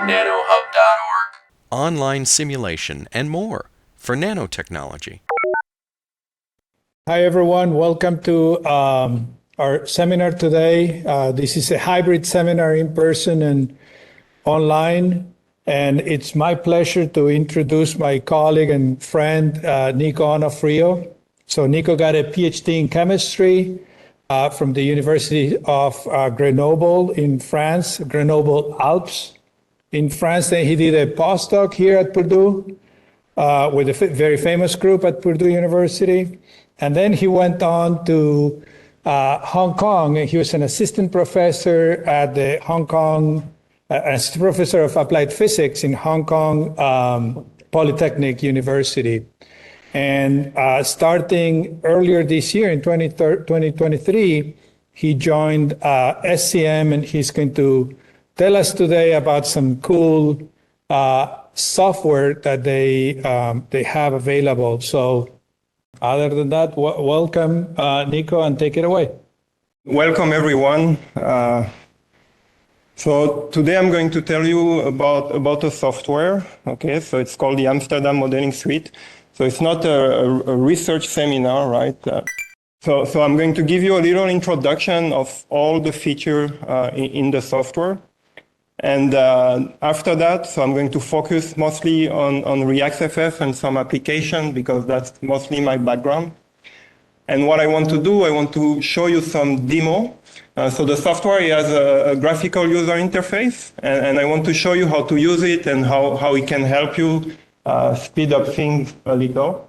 nanohub.org. Online simulation and more for nanotechnology. Hi, everyone. Welcome to our seminar today. This is a hybrid seminar in person and online. And it's my pleasure to introduce my colleague and friend, Nicolas Onofrio. So Nico got a PhD in chemistry from the University of Grenoble in France, Grenoble Alps in France. Then he did a postdoc here at Purdue with a very famous group at Purdue University. And then he went on to Hong Kong, and he was an assistant professor at the Hong Kong, assistant professor of applied physics in Hong Kong Polytechnic University. And starting earlier this year in 2023, he joined SCM, and he's going to tell us today about some cool software that they have available. So other than that, welcome, Nico, and take it away. Welcome, everyone. So today I'm going to tell you about a software. Okay, so it's called the Amsterdam Modeling Suite. So it's not a research seminar, right? So I'm going to give you a little introduction of all the features in the software. And after that, so I'm going to focus mostly on ReaxFF and some application because that's mostly my background. And what I want to do, I want to show you some demo. So the software has a graphical user interface, and I want to show you how to use it and how it can help you speed up things a little.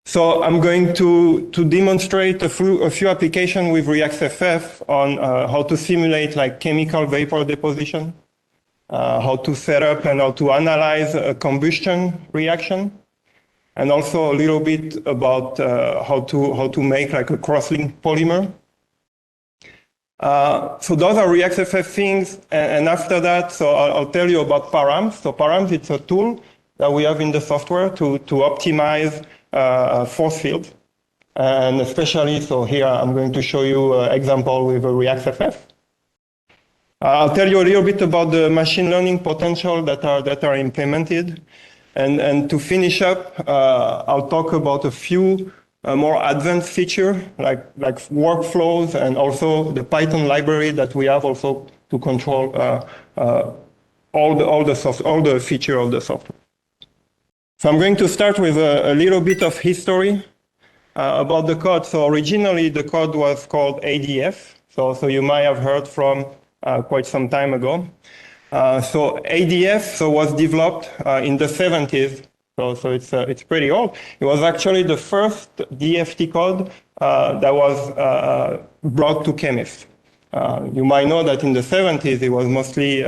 So I'm going to demonstrate a few applications with ReaxFF on how to simulate like chemical vapor deposition, how to set up and how to analyze a combustion reaction, and also a little bit about how to make like a cross-linked polymer. So those are ReaxFF things, and after that, so I'll tell you about ParAMS. So ParAMS, it's a tool that we have in the software to optimize force field, and especially, so here I'm going to show you an example with a ReaxFF. I'll tell you a little bit about the machine learning potential that are implemented, and to finish up, I'll talk about a few more advanced features like workflows and also the Python library that we have also to control all the features of the software. So I'm going to start with a little bit of history about the code. So originally the code was called ADF. So you might have heard from quite some time ago. So ADF was developed in the 70s. So it's pretty old. It was actually the first DFT code that was brought to chemists. You might know that in the 70s it was mostly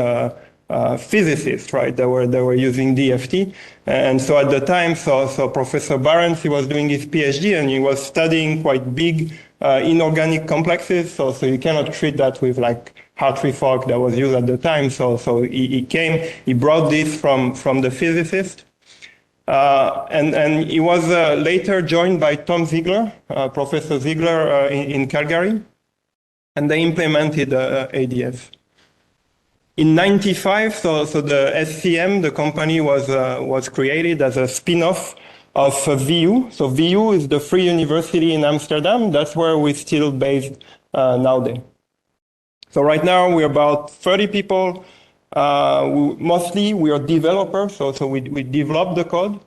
physicists, right? They were using DFT, and so at the time, so Professor Barents, he was doing his PhD, and he was studying quite big inorganic complexes. So you cannot treat that with like Hartree-Fock that was used at the time. So he brought this from the physicist, and he was later joined by Tom Ziegler, Professor Ziegler in Calgary, and they implemented ADF. In '95, so the SCM, the company was created as a spin-off of VU. So VU is the Free University in Amsterdam. That's where we're still based nowadays. So right now we're about 30 people. Mostly we are developers. So we develop the code.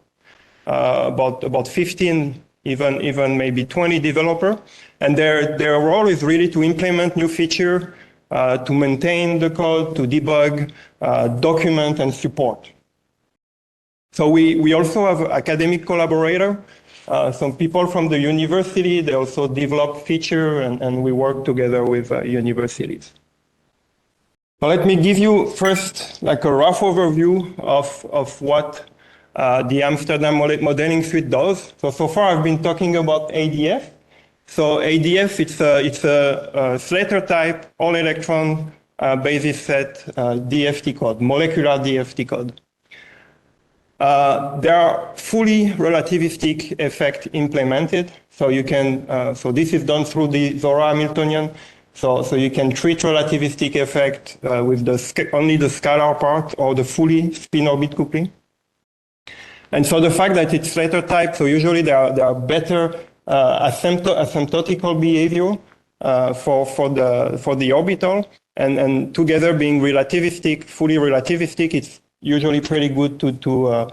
About 15, even maybe 20 developers, and their role is really to implement new feature. To maintain the code, to debug, document, and support. So we also have academic collaborator. Some people from the university, they also develop feature, and we work together with universities. So let me give you first like a rough overview of what the Amsterdam Modeling Suite does. So far I've been talking about ADF. So ADF, it's a Slater type, all electron basis set DFT code, molecular DFT code. There are fully relativistic effects implemented. So you can, so this is done through the Zora Hamiltonian So you can treat relativistic effect with only the scalar part or the fully spin-orbit coupling. And so the fact that it's Slater type, so usually there are better asymptotical behavior for the orbital, and together being relativistic, fully relativistic, it's usually pretty good to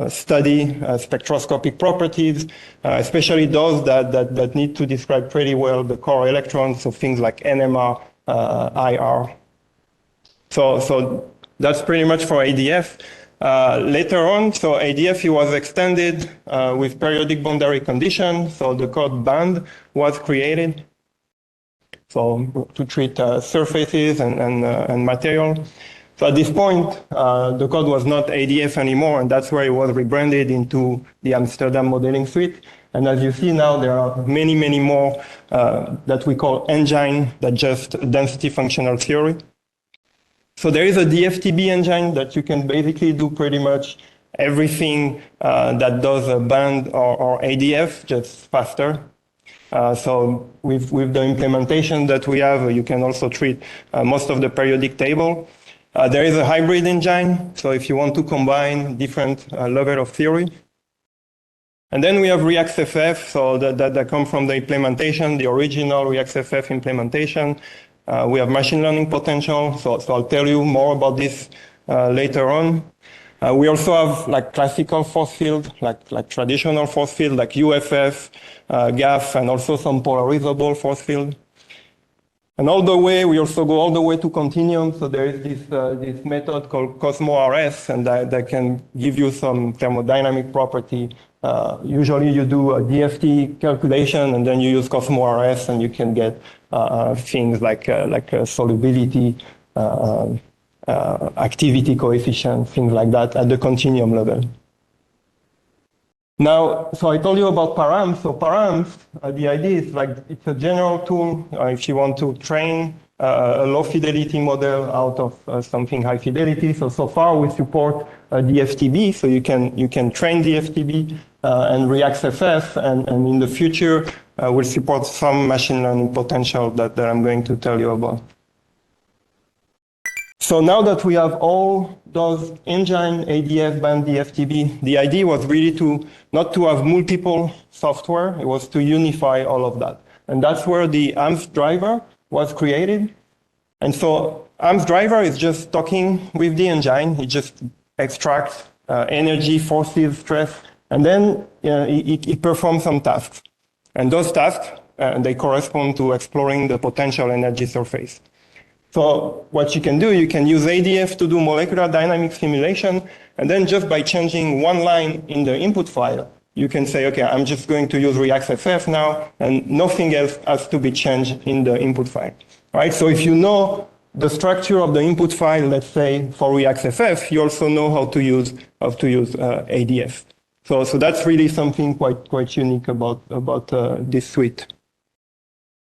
study spectroscopic properties, especially those that need to describe pretty well the core electrons, so things like NMR, IR. So that's pretty much for ADF. Later on, so ADF was extended with periodic boundary conditions, so the code band was created, so to treat surfaces and material. So at this point, the code was not ADF anymore, and that's where it was rebranded into the Amsterdam Modeling Suite. And as you see now, there are many, many more that we call engine than just density functional theory. So there is a DFTB engine that you can basically do pretty much everything that does a band or ADF, just faster. So with the implementation that we have, you can also treat most of the periodic table. There is a hybrid engine, so if you want to combine different levels of theory. And then we have ReaxFF, so that come from the implementation, the original ReaxFF implementation. We have machine learning potential, so I'll tell you more about this later on. We also have like classical force field, like traditional force field, like UFF, GAF, and also some polarizable force field. And all the way, we also go all the way to continuum. So there is this method called CosmoRS, and that can give you some thermodynamic property. Usually you do a DFT calculation, and then you use CosmoRS, and you can get things like solubility, activity coefficient, things like that at the continuum level. Now, so I told you about ParAMS. So ParAMS, the idea is like it's a general tool if you want to train a low fidelity model out of something high fidelity. So far we support DFTB, so you can train DFTB and ReaxFF, and in the future we'll support some machine learning potential that I'm going to tell you about. So now that we have all those engine, ADF, band, DFTB, the idea was really not to have multiple software, it was to unify all of that. And that's where the AMS driver was created. And so AMS driver is just talking with the engine, it just extracts energy, forces, stress, and then it performs some tasks. And those tasks, they correspond to exploring the potential energy surface. So what you can do, you can use ADF to do molecular dynamics simulation, and then just by changing one line in the input file, you can say, okay, I'm just going to use ReaxFF now, and nothing else has to be changed in the input file, right? So if you know the structure of the input file, let's say for ReaxFF, you also know how to use ADF. So that's really something quite unique about this suite.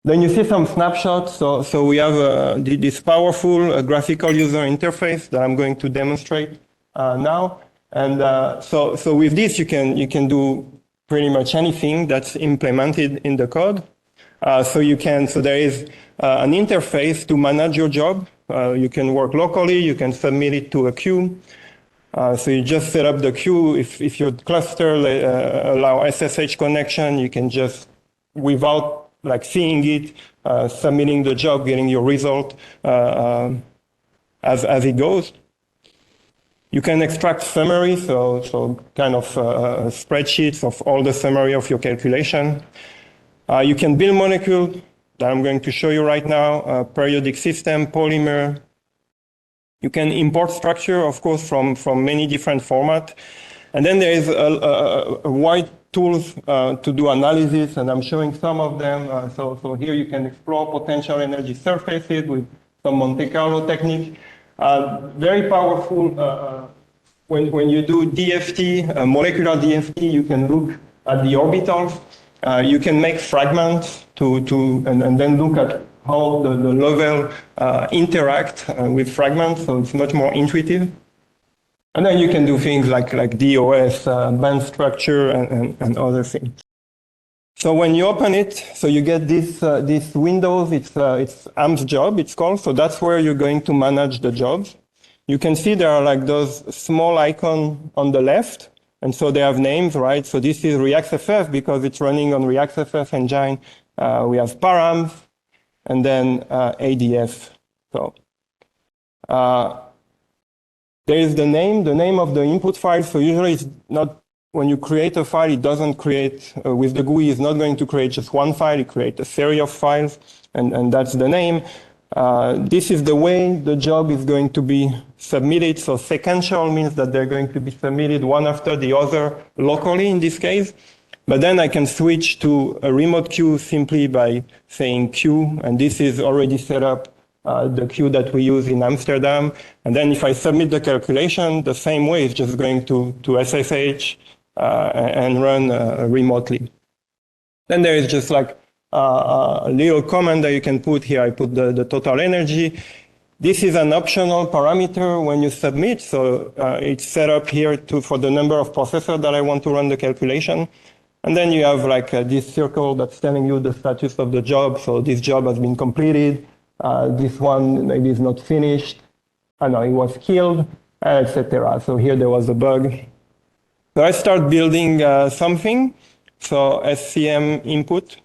Then you see some snapshots. So we have this powerful graphical user interface that I'm going to demonstrate now. And so with this, you can do pretty much anything that's implemented in the code. So there is an interface to manage your job. You can work locally. You can submit it to a queue. So you just set up the queue. If your cluster allow SSH connection, you can just, without like seeing it, submitting the job, getting your result as it goes. You can extract summary, so kind of spreadsheets of all the summary of your calculation. You can build molecule that I'm going to show you right now, periodic system, polymer. You can import structure, of course, from many different formats. And then there is a wide tools to do analysis, and I'm showing some of them. So here you can explore potential energy surfaces with some Monte Carlo technique. Very powerful. When you do DFT, molecular DFT, you can look at the orbitals. You can make fragments and then look at how the level interact with fragments, so it's much more intuitive. And then you can do things like DOS, band structure, and other things. So when you open it, so you get this windows, it's AMS job, it's called. So that's where you're going to manage the jobs. You can see there are like those small icons on the left. And so they have names, right? So this is ReaxFF because it's running on ReaxFF engine. We have ParAMS and then ADF. So there is the name of the input file. So usually it's not, when you create a file, it doesn't create, with the GUI, it's not going to create just one file, it creates a series of files, and that's the name. This is the way the job is going to be submitted. So sequential means that they're going to be submitted one after the other locally in this case. But then I can switch to a remote queue simply by saying queue, and this is already set up, the queue that we use in Amsterdam. And then if I submit the calculation, the same way, it's just going to SSH and run remotely. Then there is just like a little comment that you can put here. I put the total energy. This is an optional parameter when you submit. So it's set up here for the number of processors that I want to run the calculation. And then you have like this circle that's telling you the status of the job. So this job has been completed. This one maybe is not finished. I know it was killed, etc. So here there was a bug. So I start building something. So SCM input.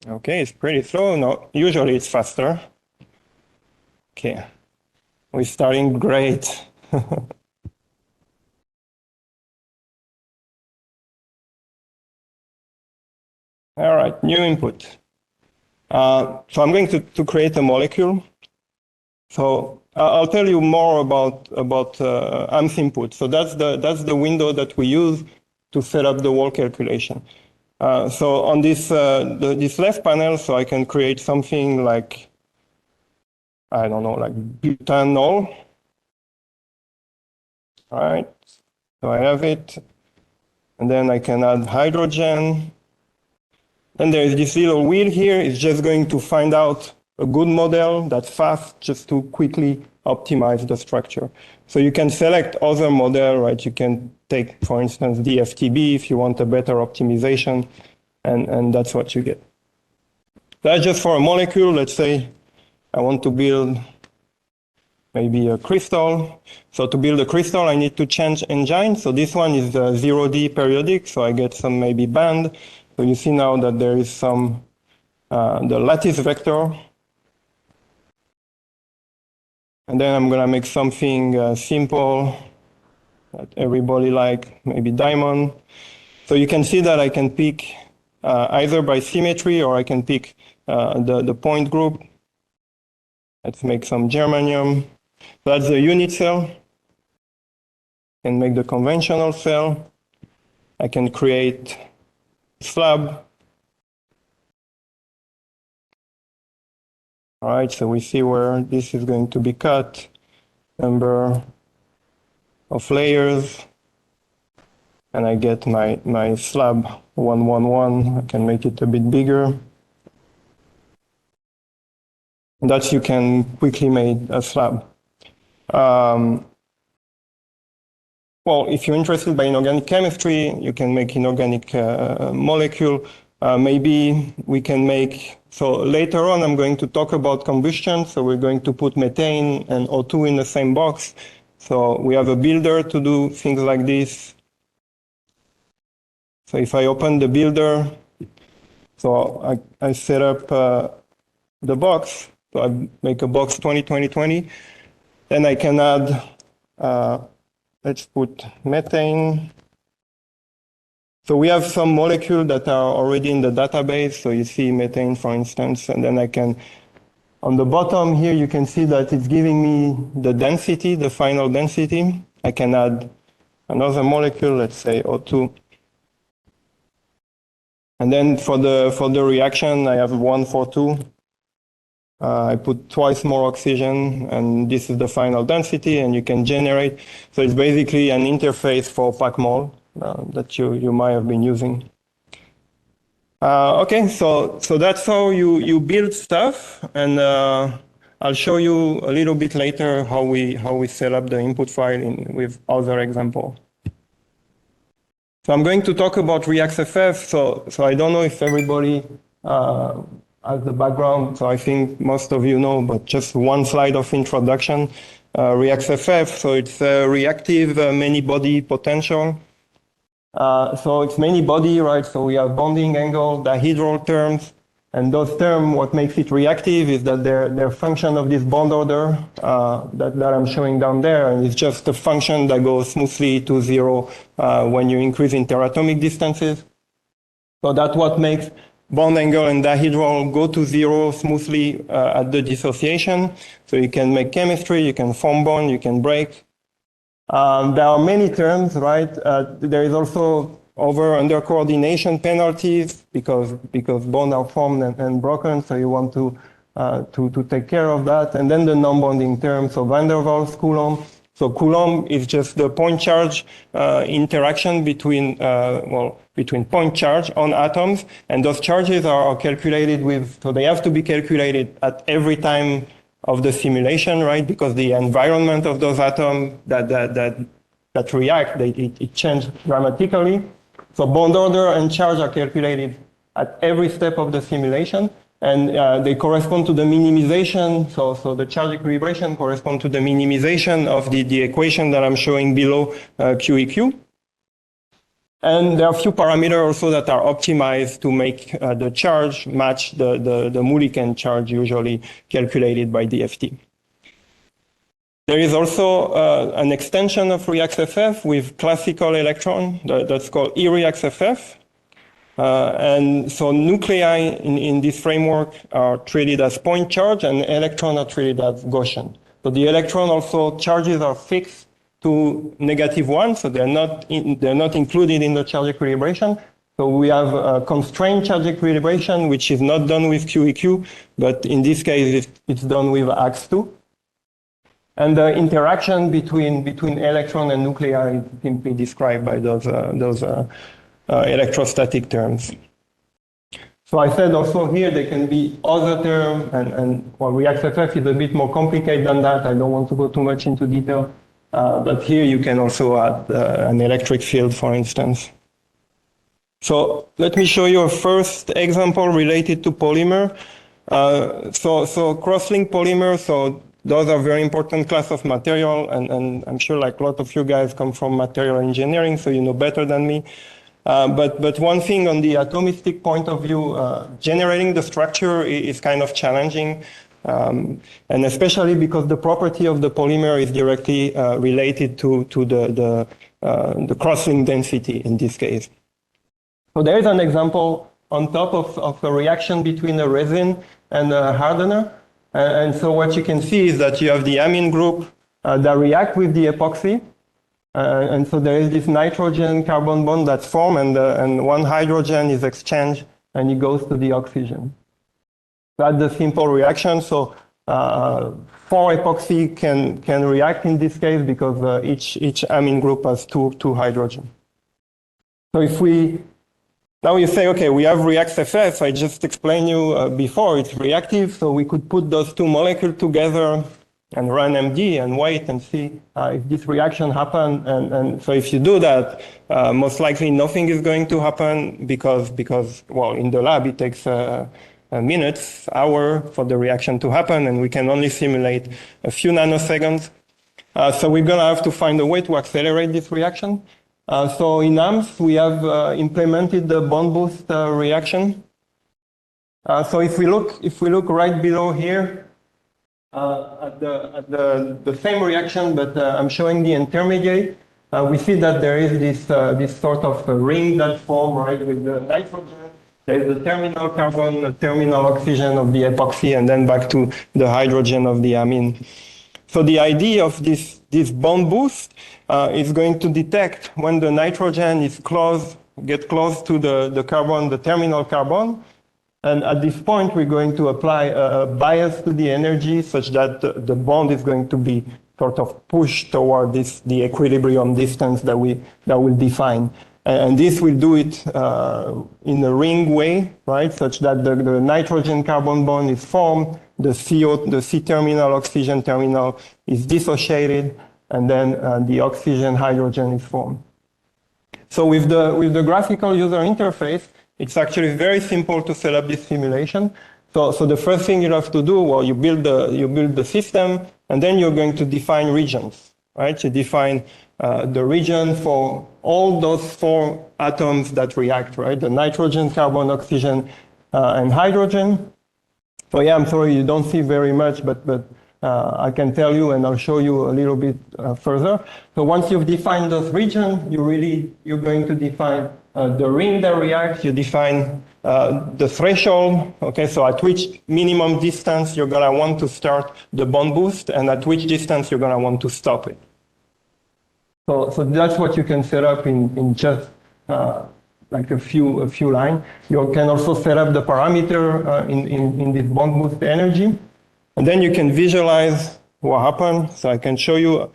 Okay, it's pretty slow. No, usually it's faster. Okay, we're starting great. All right, new input. So I'm going to create a molecule. So I'll tell you more about AMS input. So that's the window that we use to set up the whole calculation. So on this left panel, so I can create something like, I don't know, like butanol. All right, so I have it. And then I can add hydrogen. Then there is this little wheel here. It's just going to find out a good model that's fast, just to quickly optimize the structure. So you can select other model, right? You can take, for instance, DFTB if you want a better optimization, and that's what you get. That's just for a molecule. Let's say I want to build maybe a crystal. So to build a crystal, I need to change engine. So this one is 0D periodic, so I get some maybe band. So you see now that there is some, the lattice vector. And then I'm gonna make something simple that everybody like, maybe diamond. So you can see that I can pick either by symmetry or I can pick the point group. Let's make some germanium. So that's the unit cell. I can make the conventional cell. I can create slab. All right, so we see where this is going to be cut. Number of layers. And I get my slab 111. I can make it a bit bigger. And that you can quickly make a slab. Well, if you're interested by inorganic chemistry, you can make inorganic molecule. Maybe we can make, so later on I'm going to talk about combustion. So we're going to put methane and O2 in the same box. So we have a builder to do things like this. So if I open the builder, so I set up the box. So I make a box 20-20-20. Then I can add, let's put methane. So we have some molecules that are already in the database. So you see methane, for instance, and then I can, on the bottom here, you can see that it's giving me the density, the final density. I can add another molecule, let's say O2. And then for the reaction, I have 142. I put twice more oxygen, and this is the final density, and you can generate. So it's basically an interface for PACMOL that you might have been using. Okay, so that's how you build stuff, and I'll show you a little bit later how we set up the input file with other example. So I'm going to talk about ReaxFF. So I don't know if everybody has the background. So I think most of you know, but just one slide of introduction. ReaxFF. So it's a reactive many body potential. So it's many body, right? So we have bonding angle, dihedral terms. And those terms, what makes it reactive is that they're function of this bond order that I'm showing down there. And it's just a function that goes smoothly to zero when you increase interatomic distances. So that's what makes bond angle and dihedral go to zero smoothly at the dissociation. So you can make chemistry, you can form bond, you can break. There are many terms, right? There is also over/under coordination penalties because bonds are formed and broken, so you want to take care of that. And then the non-bonding terms, so van der Waals, Coulomb. So Coulomb is just the point charge interaction between point charge on atoms, and those charges are calculated so they have to be calculated at every time of the simulation, right? Because the environment of those atoms that react, it changes dramatically. So bond order and charge are calculated at every step of the simulation, and they correspond to the minimization. So the charge equilibration corresponds to the minimization of the equation that I'm showing below, QEQ. And there are a few parameters also that are optimized to make the charge match the Mulliken charge usually calculated by DFT. There is also an extension of ReaxFF with classical electron that's called eReaxFF. And so nuclei in this framework are treated as point charge and electrons are treated as Gaussian. So the electron also charges are fixed to -1, so they're not included in the charge equilibration. So we have a constrained charge equilibration, which is not done with QEQ, but in this case it's done with AX2. And the interaction between electron and nuclei is simply described by those electrostatic terms. So I said also here there can be other terms, and ReaxFF is a bit more complicated than that. I don't want to go too much into detail, but here you can also add an electric field, for instance. So let me show you a first example related to polymer. So cross-link polymer. So those are very important class of material, and I'm sure like a lot of you guys come from material engineering, so you know better than me. But one thing on the atomistic point of view, generating the structure is kind of challenging, and especially because the property of the polymer is directly related to the cross-link density in this case. So there is an example on top of a reaction between a resin and a hardener. And so what you can see is that you have the amine group that react with the epoxy. And so there is this nitrogen-carbon bond that's formed, and one hydrogen is exchanged, and it goes to the oxygen. That's the simple reaction. So 4 epoxy can react in this case because each amine group has two hydrogen. So if now you say, okay, we have ReaxFF. I just explained you before, it's reactive, so we could put those two molecules together and run MD and wait and see if this reaction happens. And so if you do that, most likely nothing is going to happen because well, in the lab it takes minutes, hour for the reaction to happen, and we can only simulate a few nanoseconds. So we're going to have to find a way to accelerate this reaction. So in AMS, we have implemented the bond boost reaction. So if we look right below here at the same reaction, but I'm showing the intermediate, we see that there is this sort of ring that forms right with the nitrogen. There is the terminal carbon, the terminal oxygen of the epoxy, and then back to the hydrogen of the amine. So the idea of this bond boost is going to detect when the nitrogen is get close to the carbon, the terminal carbon. And at this point, we're going to apply a bias to the energy such that the bond is going to be sort of pushed toward the equilibrium distance that we'll define. And this will do it in a ring way, right? Such that the nitrogen carbon bond is formed, the C terminal, oxygen terminal is dissociated, and then the oxygen hydrogen is formed. So with the graphical user interface, it's actually very simple to set up this simulation. So the first thing you have to do, well, you build the system, and then you're going to define regions, right? You define the region for all those 4 atoms that react, right? The nitrogen, carbon, oxygen, and hydrogen. So yeah, I'm sorry you don't see very much, but I can tell you, and I'll show you a little bit further. So once you've defined those regions, you're going to define the ring that reacts. You define the threshold. Okay, so at which minimum distance you're gonna want to start the bond boost, and at which distance you're gonna want to stop it. So that's what you can set up in just like a few lines. You can also set up the parameter in this bond boost energy. And then you can visualize what happened. So I can show you.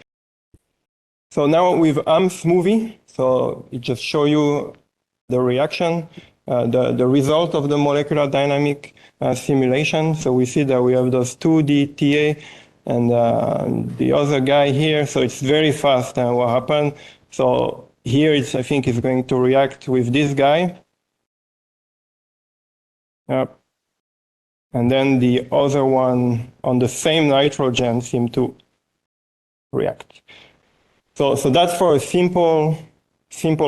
So now with AMS movie, so it just show you the reaction, the result of the molecular dynamic simulation. So we see that we have those 2D TA and the other guy here. So it's very fast what happened. So here I think it's going to react with this guy. Yep. And then the other one on the same nitrogen seem to react. So that's for a simple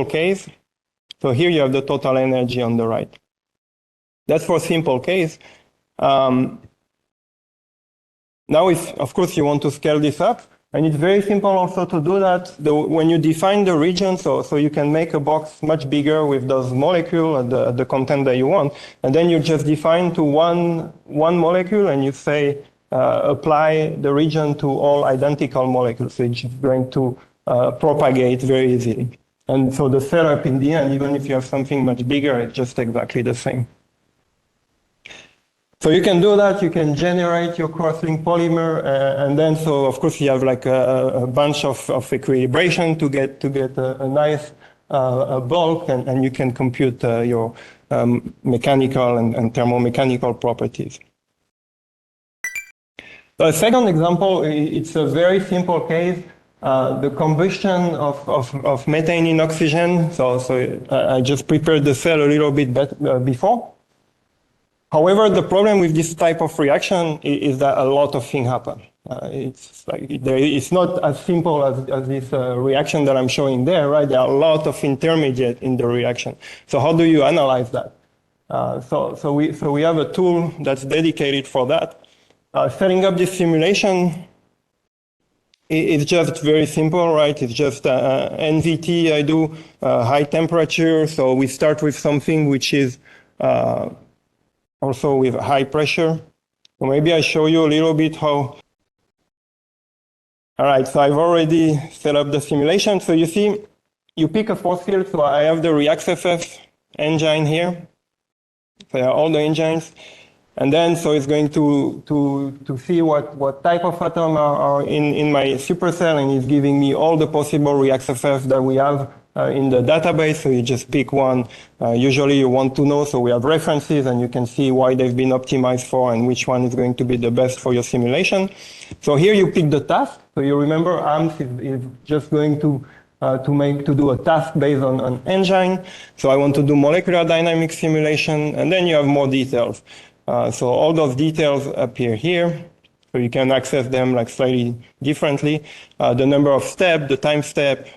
case. So here you have the total energy on the right. That's for a simple case. Now, if, of course, you want to scale this up, and it's very simple also to do that. When you define the region, so you can make a box much bigger with those molecules at the content that you want, and then you just define to one molecule, and you say apply the region to all identical molecules. So it's just going to propagate very easily. And so the setup in the end, even if you have something much bigger, it's just exactly the same. So you can do that, you can generate your cross-link polymer, and then so of course you have like a bunch of equilibration to get a nice bulk, and you can compute your mechanical and thermomechanical properties. So a second example, it's a very simple case, the combustion of methane in oxygen. So I just prepared the cell a little bit before. However, the problem with this type of reaction is that a lot of things happen. It's not as simple as this reaction that I'm showing there, right? There are a lot of intermediate in the reaction. So how do you analyze that? So we have a tool that's dedicated for that. Setting up this simulation, it's just very simple, right? It's just NVT I do, high temperature. So we start with something which is also with high pressure. So maybe I show you a little bit how. All right, so I've already set up the simulation. So you see, you pick a force field. So I have the ReaxFF engine here. So there are all the engines. And then, so it's going to see what type of atom are in my supercell, and it's giving me all the possible ReaxFF that we have in the database. So you just pick one. Usually you want to know, so we have references, and you can see why they've been optimized for and which one is going to be the best for your simulation. So here you pick the task. So you remember AMS is just going to do a task based on an engine. So I want to do molecular dynamic simulation, and then you have more details. So all those details appear here, so you can access them like slightly differently. The number of steps, the time step,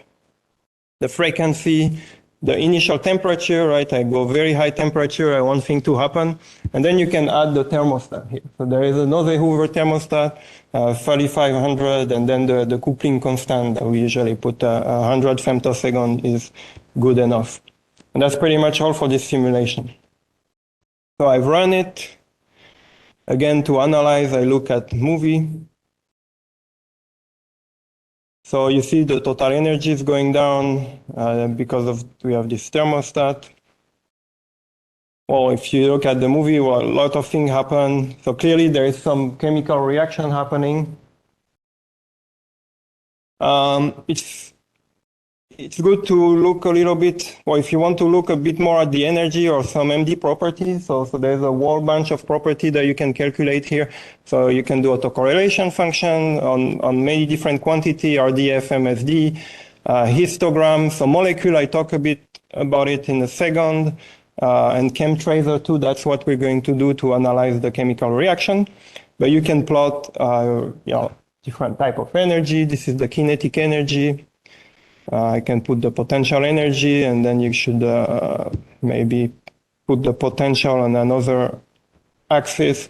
the frequency, the initial temperature, right? I go very high temperature, I want thing to happen. And then you can add the thermostat here. So there is another Hoover thermostat, 3500, and then the coupling constant that we usually put 100 femtosecond is good enough. And that's pretty much all for this simulation. So I've run it. Again, to analyze, I look at movie. So you see the total energy is going down because we have this thermostat. Well, if you look at the movie, well, a lot of things happen. So clearly there is some chemical reaction happening. It's it's good to look a little bit, or if you want to look a bit more at the energy or some MD properties, so there's a whole bunch of property that you can calculate here. So you can do autocorrelation function on many different quantity, RDF, MSD, histogram, so molecule, I talk a bit about it in a second, and chemtracer too, that's what we're going to do to analyze the chemical reaction. But you can plot, different type of energy. This is the kinetic energy. I can put the potential energy, and then you should maybe put the potential on another axis.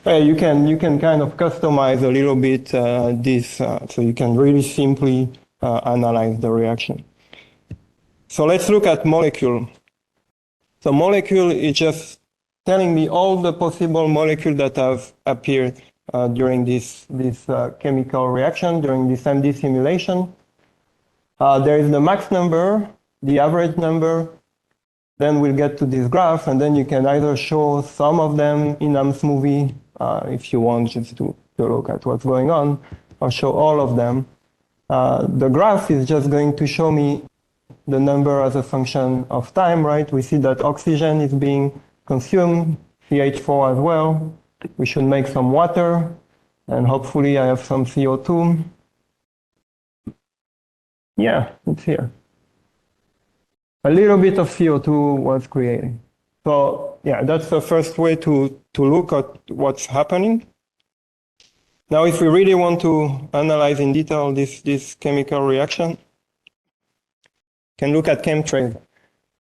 You can kind of customize a little bit this, so you can really simply analyze the reaction. So let's look at molecule. So molecule is just telling me all the possible molecules that have appeared during this chemical reaction, during this MD simulation. There is the max number, the average number, then we'll get to this graph, and then you can either show some of them in AMS movie, if you want just to look at what's going on, or show all of them. The graph is just going to show me the number as a function of time, right? We see that oxygen is being consumed, CH4 as well. We should make some water, and hopefully I have some CO2. Yeah, it's here. A little bit of CO2 was created. So yeah, that's the first way to look at what's happening. Now, if we really want to analyze in detail this chemical reaction, can look at chemtrace.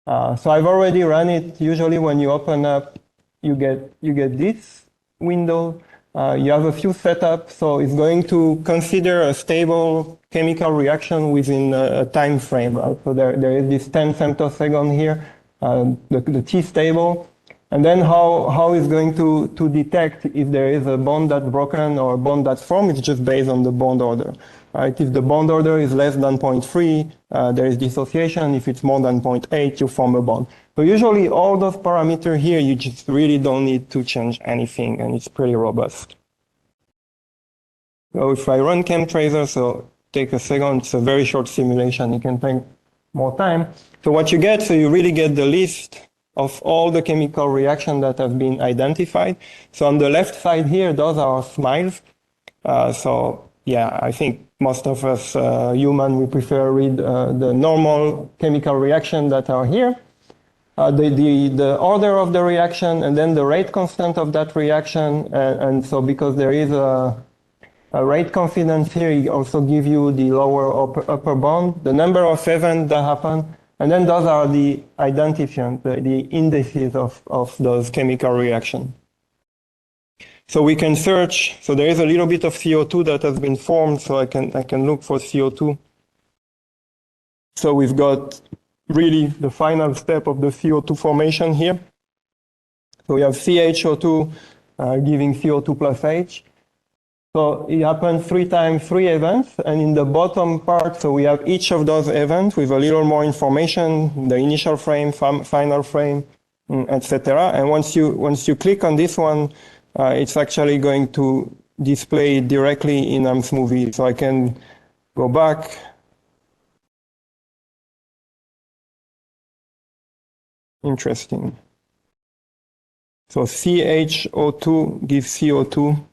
So I've already run it. Usually when you open up, you get this window. You have a few setups, so it's going to consider a stable chemical reaction within a time frame. Right? So there is this 10 femtosecond here, the T stable, and then how it's going to detect if there is a bond that's broken or a bond that's formed. It's just based on the bond order. Right? If the bond order is less than 0.3, there is dissociation. If it's more than 0.8, you form a bond. So usually all those parameters here, you just really don't need to change anything, and it's pretty robust. So if I run chemtracer, so take a second, it's a very short simulation, it can take more time. So what you get, so you really get the list of all the chemical reactions that have been identified. So on the left side here, those are smiles. So yeah, I think most of us human, we prefer read the normal chemical reaction that are here. The order of the reaction, and then the rate constant of that reaction. And so because there is a rate confidence here, it also gives you the lower upper bound, the number of events that happen, and then those are the identifiants, the indices of those chemical reactions. So we can search, so there is a little bit of CO2 that has been formed, so I can look for CO2. So we've got really the final step of the CO2 formation here. So we have CHO2 giving CO2 plus H. So it happens 3 times 3 events, and in the bottom part, so we have each of those events with a little more information, the initial frame, final frame, etc. And once you click on this one, it's actually going to display directly in AMS movie. So I can go back. Interesting. So CHO2 gives CO2.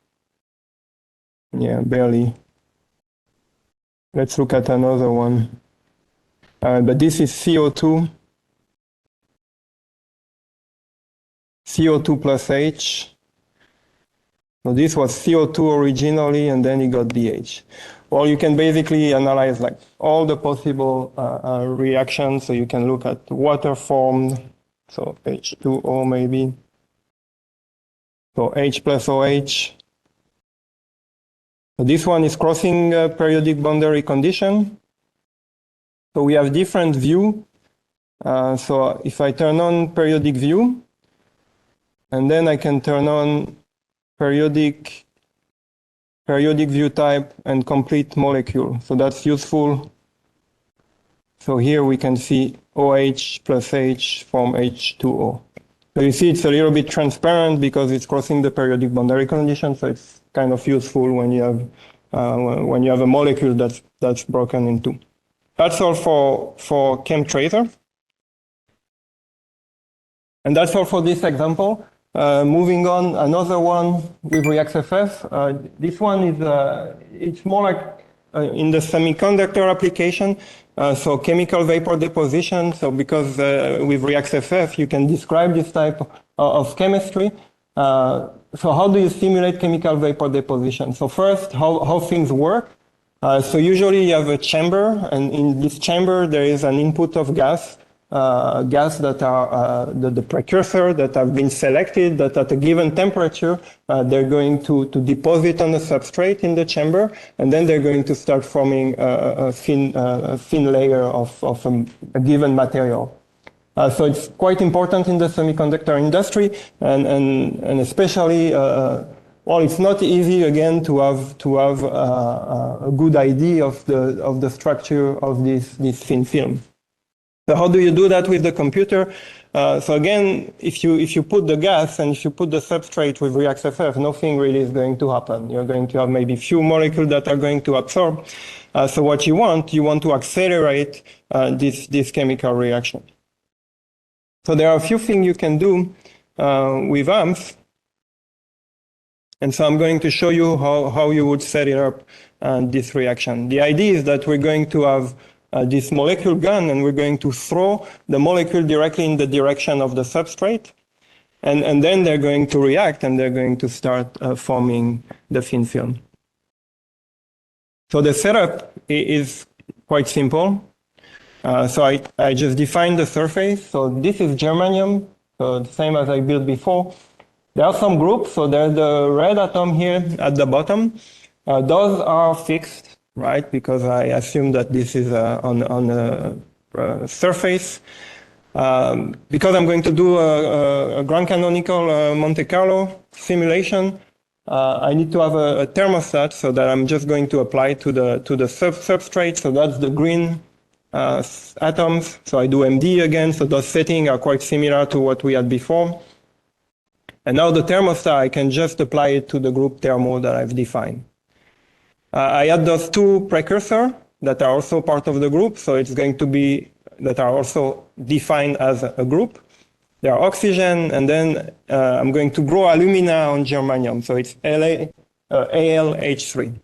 Yeah, barely. Let's look at another one. But this is CO2. CO2 plus H. So this was CO2 originally, and then it got BH. Well, you can basically analyze like all the possible reactions. So you can look at water formed. So H2O maybe. So H plus OH. So this one is crossing a periodic boundary condition. So we have different view. So if I turn on periodic view, and then I can turn on periodic view type and complete molecule. So that's useful. So here we can see OH plus H from H2O. So you see it's a little bit transparent because it's crossing the periodic boundary condition. So it's kind of useful when you have a molecule that's broken in two. That's all for ChemTracer. And that's all for this example. Moving on, another one with ReaxFF. This one is, it's more like in the semiconductor application. So chemical vapor deposition. So because with ReaxFF, you can describe this type of chemistry. So how do you simulate chemical vapor deposition? So first, how things work. So usually you have a chamber, and in this chamber there is an input of gas that are the precursor that have been selected, that at a given temperature they're going to deposit on the substrate in the chamber, and then they're going to start forming a thin layer of a given material. So it's quite important in the semiconductor industry, and especially, well, it's not easy again to have a good idea of the structure of this thin film. So how do you do that with the computer? So again, if you put the gas and if you put the substrate with ReaxFF, nothing really is going to happen. You're going to have maybe few molecules that are going to absorb. So what you want to accelerate this chemical reaction. So there are a few things you can do with AMS. And so I'm going to show you how you would set it up, this reaction. The idea is that we're going to have this molecule gun, and we're going to throw the molecule directly in the direction of the substrate. And then they're going to react, and they're going to start forming the thin film. So the setup is quite simple. So I just defined the surface. So this is germanium, so the same as I built before. There are some groups. So there's the red atom here at the bottom. Those are fixed, right? Because I assume that this is on a surface. Because I'm going to do a grand canonical Monte Carlo simulation, I need to have a thermostat so that I'm just going to apply to the substrate. So that's the green atoms. So I do MD again. So those settings are quite similar to what we had before. And now the thermostat, I can just apply it to the group thermo that I've defined. I add those two precursors that are also part of the group. So it's going to be that are also defined as a group. There are oxygen, and then I'm going to grow alumina on germanium. So it's AlH3.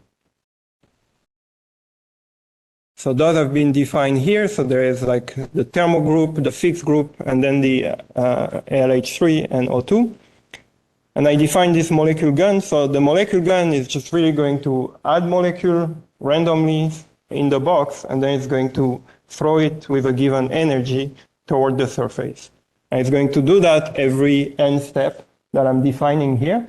So those have been defined here. So there is like the thermo group, the fixed group, and then the AlH3 and O2. And I define this molecule gun. So the molecule gun is just really going to add molecule randomly in the box, and then it's going to throw it with a given energy toward the surface. And it's going to do that every n step that I'm defining here.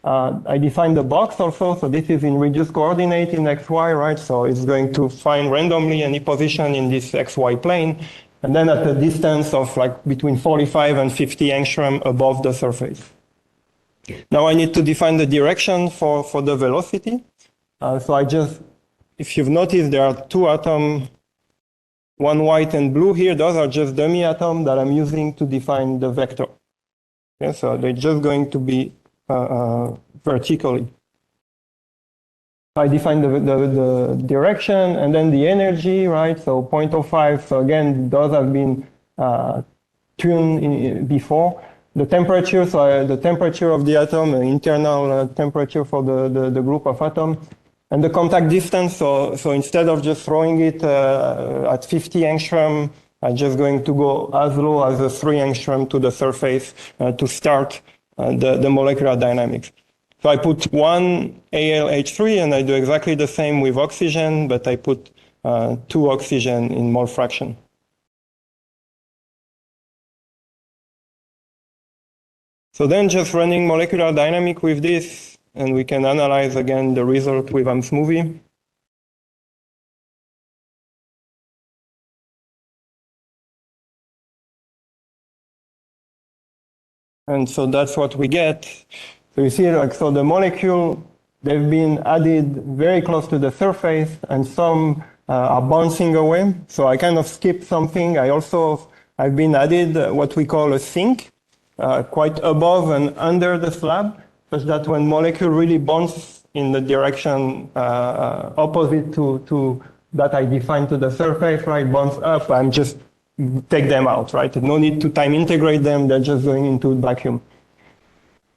I define the box also, so this is in reduced coordinate in xy, right? So it's going to find randomly any position in this xy plane, and then at a distance of like between 45 and 50 angstrom above the surface. Now I need to define the direction for the velocity. So I just, if you've noticed, there are two atoms, one white and blue here. Those are just dummy atoms that I'm using to define the vector. Okay, so they're just going to be vertically. I define the direction and then the energy, right? So 0.05. So again, those have been tuned before. The temperature, so the temperature of the atom, internal temperature for the group of atoms, and the contact distance. So instead of just throwing it at 50 angstrom, I'm just going to go as low as 3 angstrom to the surface to start the molecular dynamics. So I put one AlH3, and I do exactly the same with oxygen, but I put 2 oxygen in mole fraction. So then just running molecular dynamic with this, and we can analyze again the result with AMS movie. And so that's what we get. So you see, like, so the molecule, they've been added very close to the surface, and some are bouncing away. So I kind of skipped something. I've been added what we call a sink, quite above and under the slab, such that when molecule really bounce in the direction opposite to that I define to the surface, right, bounce up, and just take them out, right? No need to time integrate them, they're just going into vacuum.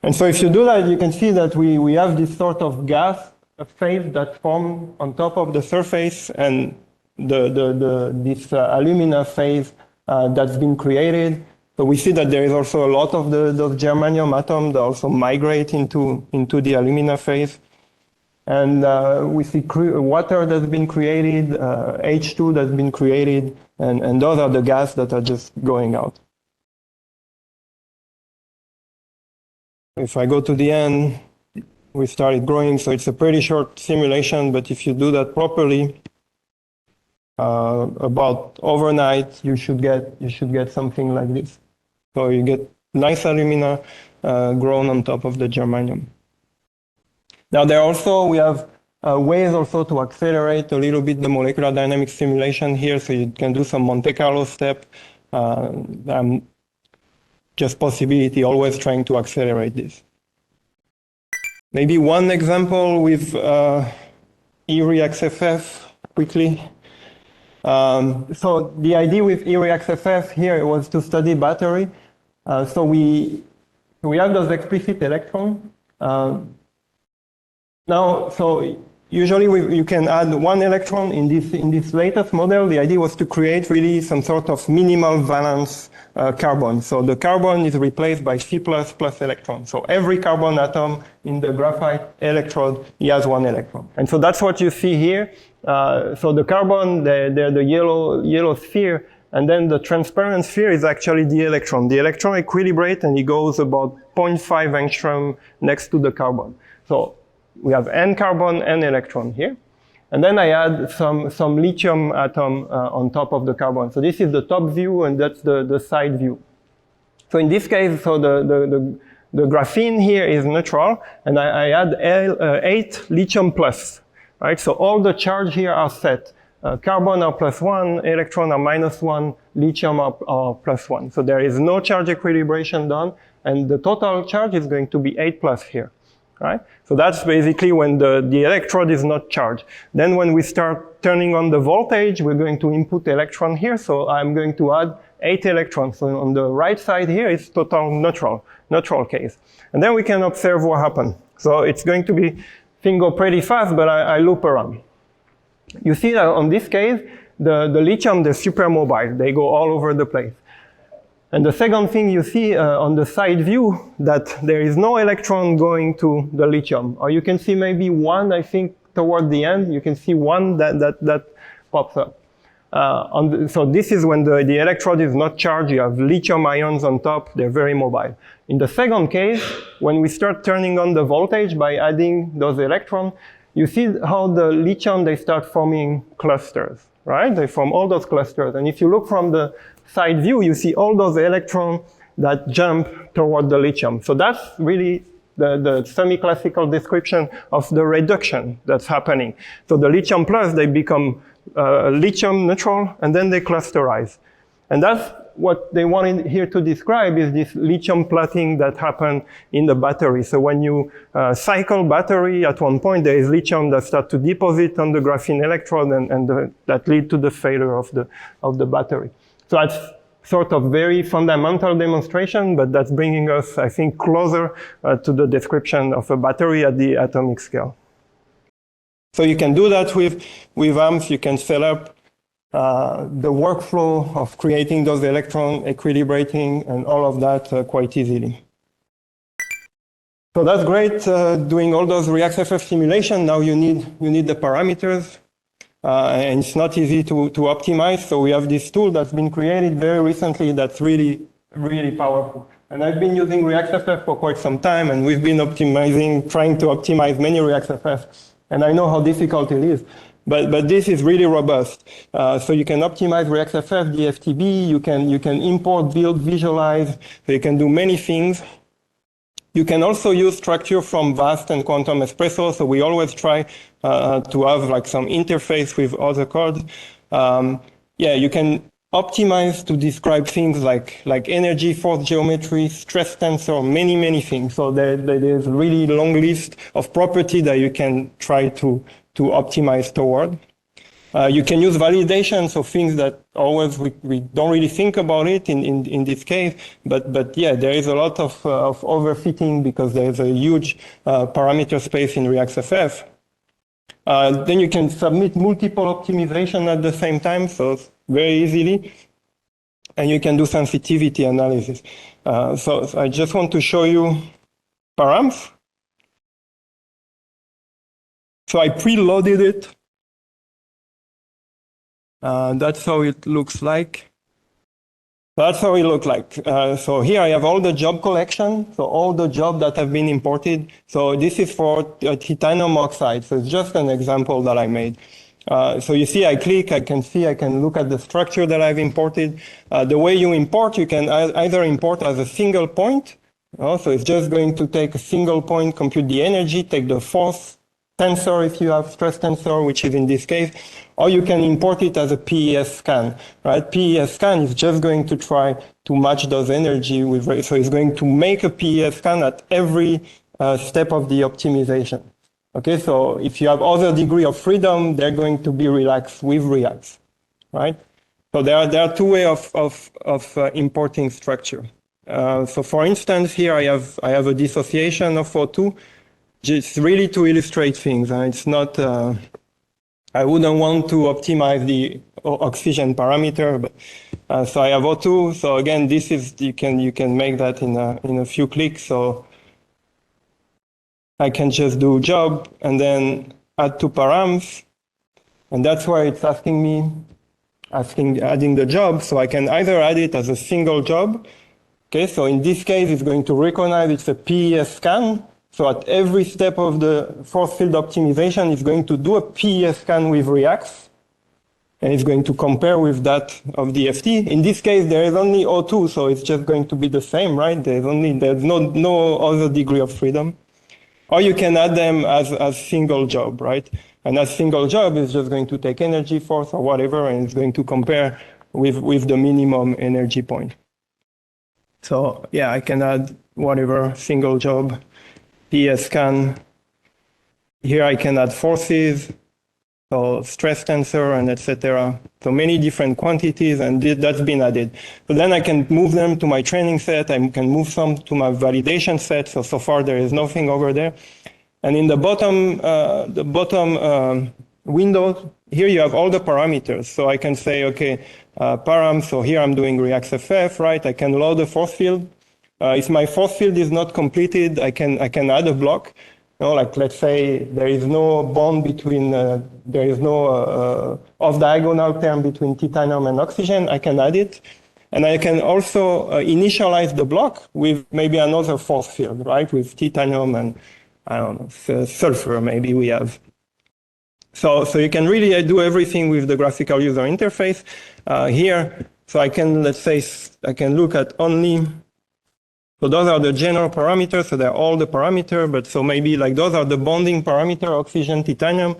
And so if you do that, you can see that we have this sort of gas phase that form on top of the surface, and this alumina phase that's been created. So we see that there is also a lot of those germanium atoms that also migrate into the alumina phase. And we see water that's been created, H2 that's been created, and those are the gas that are just going out. If I go to the end, we started growing, so it's a pretty short simulation, but if you do that properly, about overnight, you should get something like this. So you get nice alumina grown on top of the germanium. Now we have ways also to accelerate a little bit the molecular dynamics simulation here, so you can do some Monte Carlo step. Just possibility, always trying to accelerate this. Maybe one example with eReaxFF quickly. So the idea with eReaxFF here was to study battery. So we have those explicit electrons. Now, so usually you can add one electron in this latest model. The idea was to create really some sort of minimal valence carbon. So the carbon is replaced by C++ electron. So every carbon atom in the graphite electrode, he has one electron. And so that's what you see here. So the carbon, the yellow sphere, and then the transparent sphere is actually the electron. The electron equilibrates and it goes about 0.5 angstrom next to the carbon. So we have N carbon, N electron here. And then I add some lithium atom on top of the carbon. So this is the top view, and that's the side view. So in this case, so the graphene here is neutral, and I add 8 lithium plus, right? So all the charge here are set. Carbon are +1, electron are -1, lithium are +1. So there is no charge equilibration done, and the total charge is going to be 8+ here. Right? So that's basically when the electrode is not charged. Then when we start turning on the voltage, we're going to input electron here. So I'm going to add 8 electrons. So on the right side here is total neutral case. And then we can observe what happened. So it's going to be, things go pretty fast, but I loop around. You see that on this case, the lithium, they're super mobile. They go all over the place. And the second thing you see on the side view, that there is no electron going to the lithium. Or you can see maybe one, I think, toward the end. You can see one that pops up. So this is when the electrode is not charged. You have lithium ions on top. They're very mobile. In the second case, when we start turning on the voltage by adding those electrons, you see how the lithium, they start forming clusters, right? They form all those clusters. And if you look from the side view, you see all those electrons that jump toward the lithium. So that's really the semi-classical description of the reduction that's happening. So the lithium plus, they become lithium neutral, and then they clusterize. And that's what they wanted here to describe, is this lithium plating that happened in the battery. So when you cycle battery, at one point there is lithium that starts to deposit on the graphene electrode, and that lead to the failure of the battery. So that's sort of very fundamental demonstration, but that's bringing us, I think, closer to the description of a battery at the atomic scale. So you can do that with AMS. You can set up the workflow of creating those electrons, equilibrating, and all of that quite easily. So that's great, doing all those ReaxFF simulation. Now you need the parameters. And it's not easy to optimize. So we have this tool that's been created very recently that's really, really powerful. And I've been using ReaxFF for quite some time, and we've been trying to optimize many ReaxFF. And I know how difficult it is. But this is really robust. So you can optimize ReaxFF, DFTB, you can import, build, visualize, so you can do many things. You can also use structure from VAST and Quantum Espresso, so we always try to have like some interface with other codes. You can optimize to describe things like energy, force geometry, stress tensor, many things. So there's a really long list of properties that you can try to optimize toward. You can use validation, so things that always we don't really think about it in this case, but yeah, there is a lot of overfitting because there is a huge parameter space in ReaxFF. Then you can submit multiple optimization at the same time, so very easily. And you can do sensitivity analysis. So I just want to show you ParAMS. So I preloaded it. That's how it looks like. That's how it looks like. So here I have all the job collection, so all the jobs that have been imported. So this is for titanium oxide. So it's just an example that I made. So you see, I click, I can look at the structure that I've imported. The way you import, you can either import as a single point. So it's just going to take a single point, compute the energy, take the force tensor if you have stress tensor, which is in this case, or you can import it as a PES scan, right? PES scan is just going to try to match those energy with, so it's going to make a PES scan at every step of the optimization. Okay, so if you have other degree of freedom, they're going to be relaxed with Reax, right? So there are two ways of importing structure. So for instance, here I have a dissociation of O2, just really to illustrate things. It's not, I wouldn't want to optimize the oxygen parameter, but so I have O2. So again, this is, you can make that in a few clicks. So I can just do job and then add to ParAMS. And that's why it's asking me, adding the job. So I can either add it as a single job. Okay, so in this case, it's going to recognize it's a PES scan. So at every step of the force field optimization, it's going to do a PES scan with Reax. And it's going to compare with that of DFT. In this case, there is only O2, so it's just going to be the same, right? There's no other degree of freedom. Or you can add them as single job, right? And as single job is just going to take energy, force, or whatever, and it's going to compare with the minimum energy point. So yeah, I can add whatever single job, PES scan. Here I can add forces, so stress tensor, and etc. So many different quantities, and that's been added. So then I can move them to my training set. I can move some to my validation set. So far there is nothing over there. And in the bottom window, here you have all the parameters. So I can say, okay, ParAMS. So here I'm doing ReaxFF, right? I can load a force field. If my force field is not completed, I can add a block. You know, like let's say there is no bond between, there is no off-diagonal term between titanium and oxygen, I can add it. And I can also initialize the block with maybe another force field, right? With titanium and, I don't know, sulfur maybe we have. So you can really do everything with the graphical user interface here. So I can, let's say, I can look at only, so those are the general parameters, so they're all the parameters, but so maybe like those are the bonding parameter, oxygen, titanium.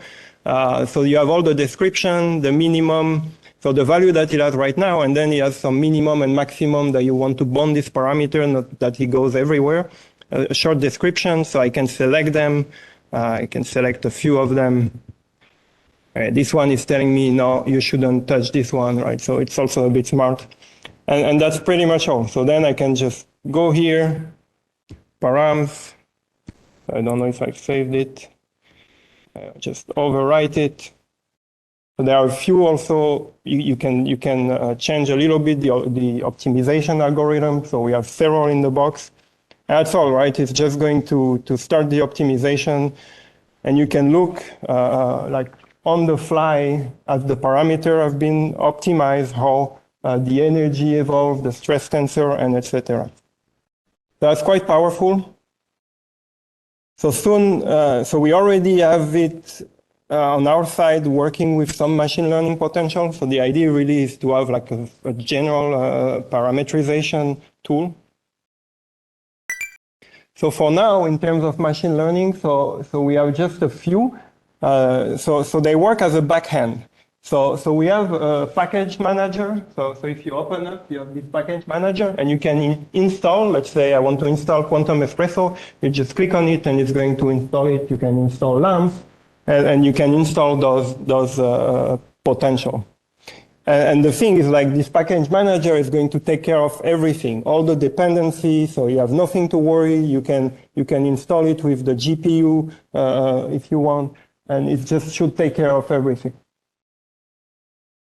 So you have all the description, the minimum, so the value that it has right now, and then it has some minimum and maximum that you want to bond this parameter, not that it goes everywhere. A short description, so I can select them. I can select a few of them. This one is telling me, no, you shouldn't touch this one, right? So it's also a bit smart. And that's pretty much all. So then I can just go here, ParAMS. I don't know if I saved it. Just overwrite it. So there are a few also, you can change a little bit the optimization algorithm. So we have several in the box. And that's all, right? It's just going to start the optimization. And you can look like on the fly as the parameter have been optimized, how the energy evolved, the stress tensor, and etc. That's quite powerful. So soon, so we already have it on our side working with some machine learning potential. So the idea really is to have like a general parametrization tool. So for now, in terms of machine learning, so we have just a few. So they work as a backhand. So we have a package manager. So if you open up, you have this package manager, and you can install. Let's say I want to install Quantum Espresso. You just click on it, and it's going to install it. You can install LAMS, and you can install those potential. And the thing is, like, this package manager is going to take care of everything, all the dependencies, so you have nothing to worry. You can install it with the GPU if you want, and it just should take care of everything.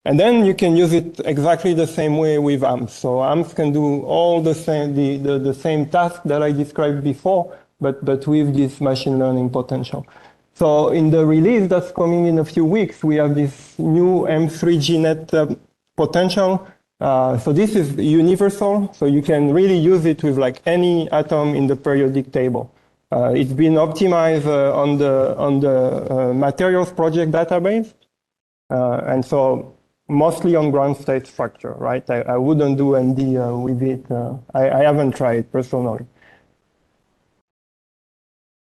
And then you can use it exactly the same way with AMS. So AMS can do all the same task that I described before, but with this machine learning potential. So in the release that's coming in a few weeks, we have this new M3GNet potential. So this is universal, so you can really use it with like any atom in the periodic table. It's been optimized on the materials project database, and so mostly on ground state structure, right? I wouldn't do MD with it. I haven't tried personally.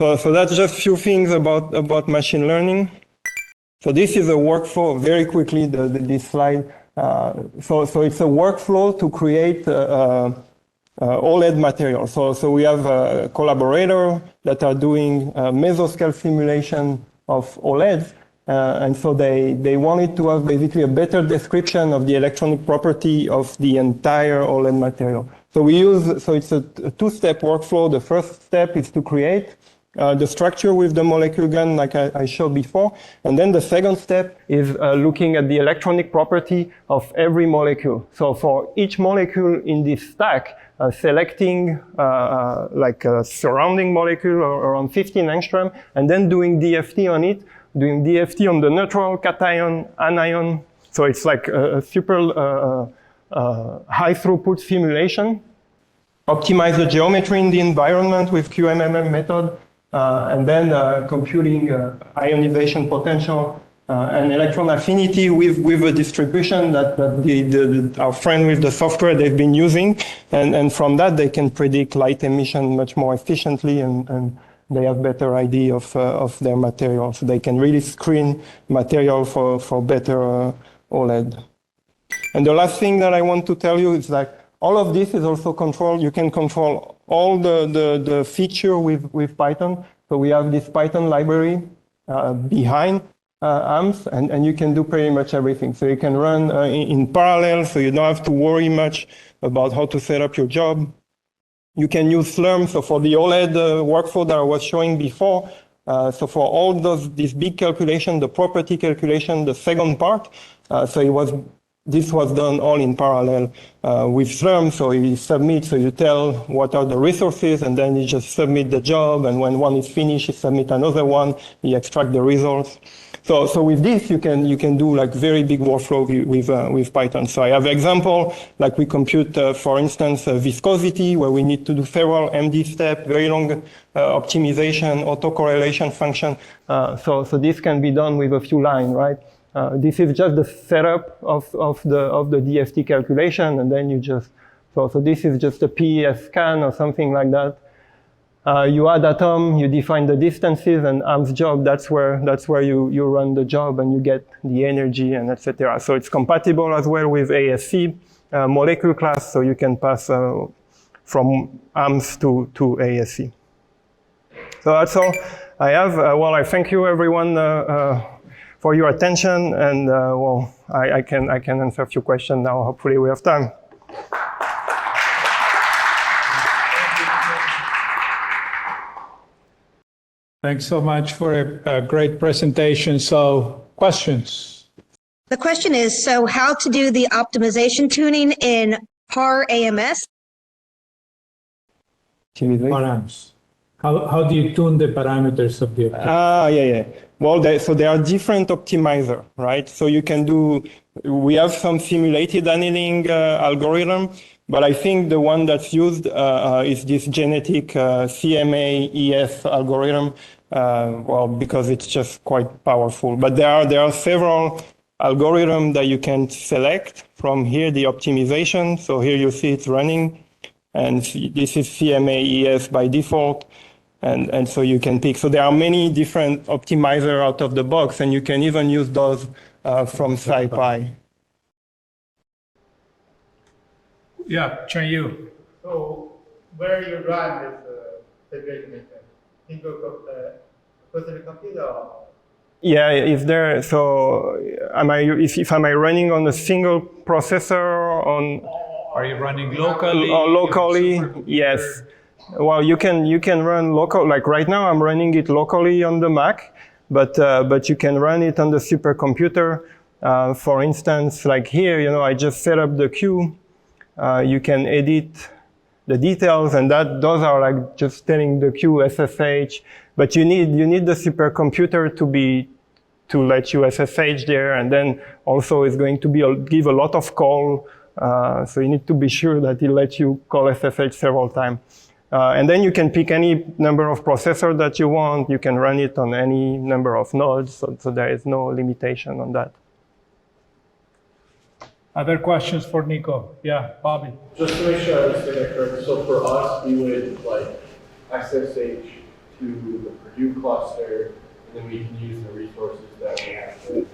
So that's just a few things about machine learning. So this is a workflow, very quickly, this slide. So it's a workflow to create OLED material. So we have a collaborator that are doing mesoscale simulation of OLEDs. And so they wanted to have basically a better description of the electronic property of the entire OLED material. So it's a two-step workflow. The first step is to create the structure with the molecule gun, like I showed before. And then the second step is looking at the electronic property of every molecule. So for each molecule in this stack, selecting like a surrounding molecule around 15 angstrom, and then doing DFT on it, doing DFT on the neutral, cation, anion. So it's like a super high throughput simulation. Optimize the geometry in the environment with QMMM method. And then computing ionization potential and electron affinity with a distribution that our friend with the software they've been using. And from that, they can predict light emission much more efficiently, and they have better idea of their material. So they can really screen material for better OLED. And the last thing that I want to tell you is that all of this is also controlled. You can control all the feature with Python. So we have this Python library behind AMS, and you can do pretty much everything. So you can run in parallel, so you don't have to worry much about how to set up your job. You can use Slurm. So for the OLED workflow that I was showing before, so for all this big calculation, the property calculation, the second part, this was done all in parallel with Slurm. So you submit, so you tell what are the resources, and then you just submit the job. And when one is finished, you submit another one, you extract the results. So with this, you can do like very big workflow with Python. So I have example, like we compute, for instance, viscosity, where we need to do several MD steps, very long optimization, autocorrelation function. So this can be done with a few lines, right? This is just the setup of the DFT calculation, and then you just, so this is just a PES scan or something like that. You add atom, you define the distances, and AMS job, that's where you run the job and you get the energy and etc. So it's compatible as well with ASC molecule class, so you can pass from AMS to ASC. So that's all I have. Well, I thank you everyone for your attention, and well, I can answer a few questions now. Hopefully we have time. Thanks so much for a great presentation. So, questions? The question is, so how to do the optimization tuning in ParAMS? ParAMS. How do you tune the parameters of the object? Yeah. Well, so there are different optimizer, right? So you can do, we have some simulated annealing algorithm, but I think the one that's used is this genetic CMA-ES algorithm, well, because it's just quite powerful. But there are several algorithms that you can select from here, the optimization. So here you see it's running, and this is CMA-ES by default. And so you can pick. So there are many different optimizers out of the box, and you can even use those from SciPy. Yeah, Chen Yu. So where you run this federation method? Single personal computer or Yeah, is there, so if am I running on a single processor on? Are you running locally? Locally, yes. Well, you can run local, like right now I'm running it locally on the Mac, but you can run it on the supercomputer. For instance, like here, I just set up the queue. You can edit the details, and those are like just telling the queue SSH. But you need the supercomputer to let you SSH there, and then also it's going to give a lot of call. So you need to be sure that it lets you call SSH several times. And then you can pick any number of processors that you want. You can run it on any number of nodes, so there is no limitation on that. Other questions for Nico? Yeah, Bobby. Just to make sure I understand that correctly, so for us, we would SSH to the Purdue cluster, and then we can use the resources that we have.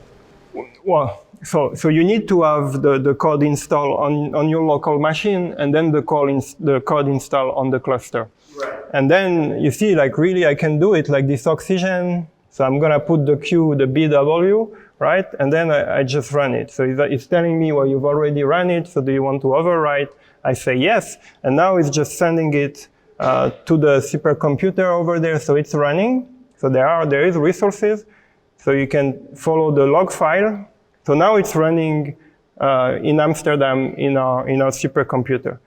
Well, so you need to have the code installed on your local machine, and then the code installed on the cluster. Right. And then you see, really, I can do it like this oxygen. So I'm gonna put the queue, the BW, right? And then I just run it. So it's telling me, well, you've already run it, so do you want to overwrite? I say yes, and now it's just sending it to the supercomputer over there, so it's running. So there is resources, so you can follow the log file. So now it's running in Amsterdam in our supercomputer,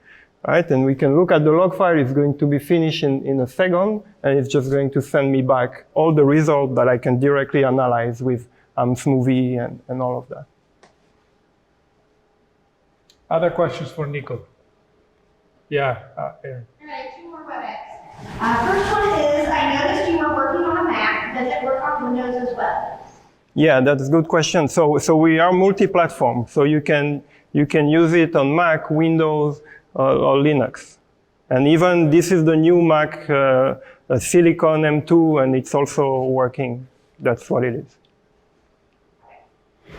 right? And we can look at the log file. It's going to be finished in a second, and it's just going to send me back all the results that I can directly analyze with movie and all of that. Other questions for Nico? Yeah, Aaron. All right, 2 more WebEx. First one is, I noticed you were working on a Mac. Does it work on Windows as well? Yeah, that's a good question. So we are multi-platform. So you can use it on Mac, Windows, or Linux. And even this is the new Mac Silicon M2, and it's also working. That's what it is.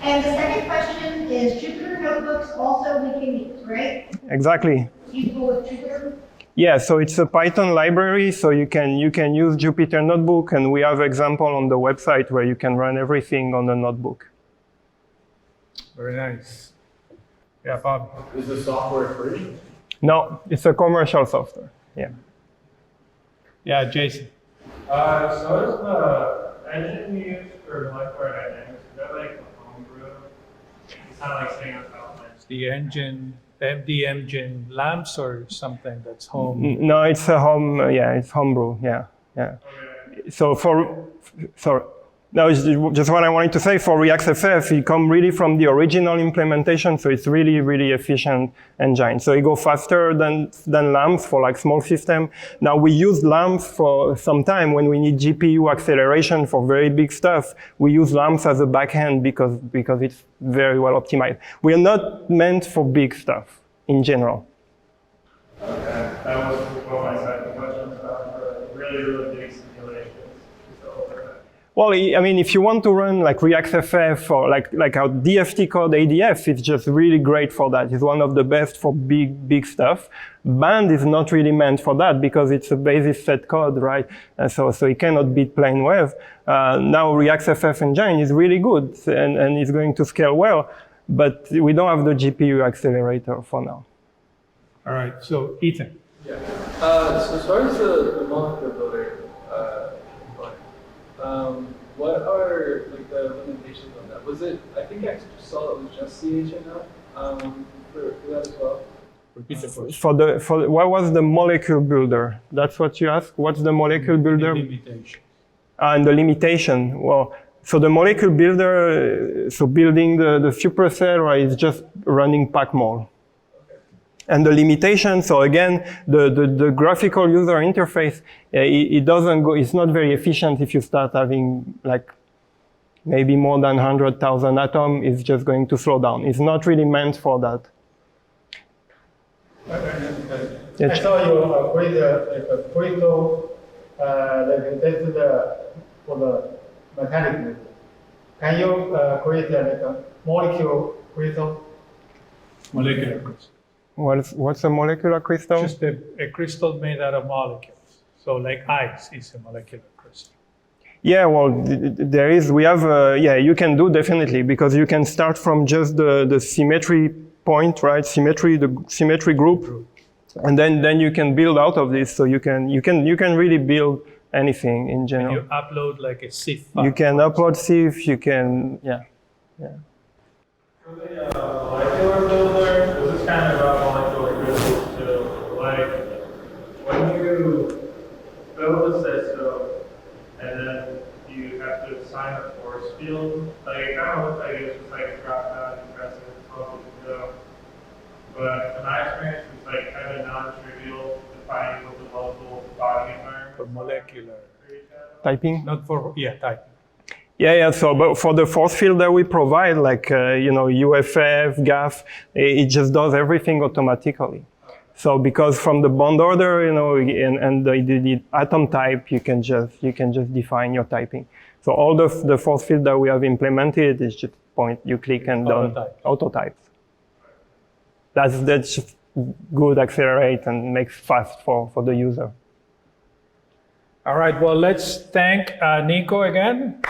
And the second question is, Jupyter notebooks also we can use, right? Exactly. Usable with Jupyter? Yeah, so it's a Python library, so you can use Jupyter Notebook, and we have example on the website where you can run everything on the notebook. Very nice. Yeah, Bob. Is the software free? No, it's a commercial software. Yeah. Yeah, Jason. So is the engine we use for molecular dynamics, is that like a homebrew? It's not like saying on PLAMS. The engine, the engine lamps or something that's home? No, it's a home. Yeah, it's homebrew. Yeah. Okay. So that was just what I wanted to say. For ReaxFF, it comes really from the original implementation, so it's really, really efficient engine. So it goes faster than LAMPS for like small system. Now we use LAMPS for some time when we need GPU acceleration for very big stuff. We use LAMPS as a backend because it's very well optimized. We are not meant for big stuff in general. Okay, that was what my second question was about, for really, really big simulations. Well, I mean, if you want to run like ReaxFF or like our DFT code ADF, it's just really great for that. It's one of the best for big stuff. Band is not really meant for that because it's a basis set code, right? And so it cannot beat plain wave. Now ReaxFF engine is really good and it's going to scale well, but we don't have the GPU accelerator for now. All right, so Ethan. Yeah. So as far as the molecular builder component, what are like the limitations on that? Was it? I think I saw it was just CHNF for that as well. Repeat the question. For what was the molecule builder? That's what you asked. What's the molecule builder? The limitation. And the limitation. Well, so the molecule builder, so building the supercell, right, is just running PacMol. And the limitation, so again, the graphical user interface, it doesn't go, it's not very efficient if you start having like maybe more than 100,000 atoms, it's just going to slow down. It's not really meant for that. I saw you create like a crystal, like tested for the metallic method. Can you create like a molecule crystal? Molecular crystal. What's a molecular crystal? Just a crystal made out of molecules. So like ice is a molecular crystal. Yeah, well, we have, yeah, you can do definitely, because you can start from just the symmetry point, right? The symmetry group, and then you can build out of this. So you can really build anything in general. You upload like a CIF file. You can upload CIF, you can, yeah. For the molecular builder, this is kind of about molecular crystals too. Like, when you build a system, and then you have to assign a force field, like, it kind of looks like it's just like a drop down, you press it, it's all good to go. But in my experience, it's like kind of non-trivial defining what the local body environment For molecular. Typing? Not for, yeah, type. Yeah, so but for the force field that we provide, like, UFF, GAF, it just does everything automatically. So because from the bond order, and the atom type, you can just define your typing. So all the force field that we have implemented is just you click and done auto types. That's just good, accelerate and makes fast for the user. All right, well, let's thank Nico again.